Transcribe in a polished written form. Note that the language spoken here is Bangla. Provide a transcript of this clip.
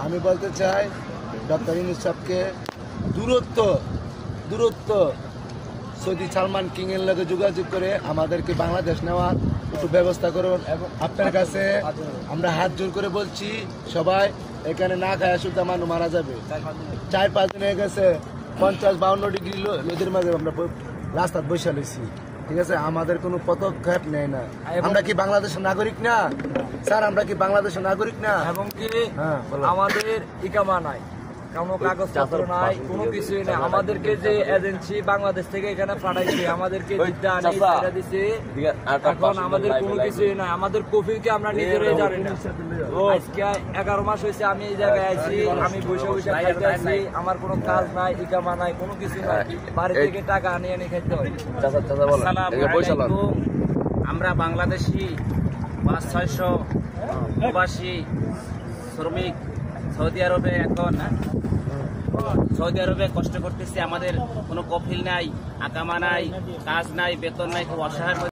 আমি বলতে চাই ডক্টর ইউনূস সাহেবকে দূরত্ব সৌদি সালমান কিং এর লগে যোগাযোগ করে আমাদেরকে বাংলাদেশ নেওয়ার একটু ব্যবস্থা করুন। এবং আপনার কাছে আমরা হাত জোর করে বলছি, সবাই এখানে না খায় শুধু মানুষ মারা যাবে। 4-5 দিন হয়ে গেছে, 50-52 ডিগ্রি রোদের মাঝে আমরা রাস্তায় বসে লইছি। ঠিক আছে, আমাদের কোনো পদক্ষেপ নেয় না। আমরা কি বাংলাদেশের নাগরিক না স্যার? আমরা কি বাংলাদেশের নাগরিক না? এবং কি আমাদের ইকামা নাই, কোনো কাগজপত্র নাই, কোনো কিছুই নাই। আমাদেরকে যে এজেন্সি বাংলাদেশ থেকে এখানে পাঠাইছে, আমাদেরকে দিচ্ছে, এখন আমাদের কোনো কিছুই নাই। আমাদের কফিকে আমরা নিজেরাই জানি না। আজকে 11 মাস হয়েছে আমি এই জায়গায় আছি, আমি বসে বসে খাইতে আছি। আমার কোনো কাজ নাই, ইকামা নাই, কোনো কিছু নাই। বাড়ি থেকে টাকা আনিয়ে এনে খাইতে হয়। আমরা বাংলাদেশি 500-600 প্রবাসী শ্রমিক সৌদি আরবে কষ্ট করতেছি। আমাদের কোনো কফিল নাই, আকামা নাই, কাজ নাই, বেতন নাই, খুব অসহায়।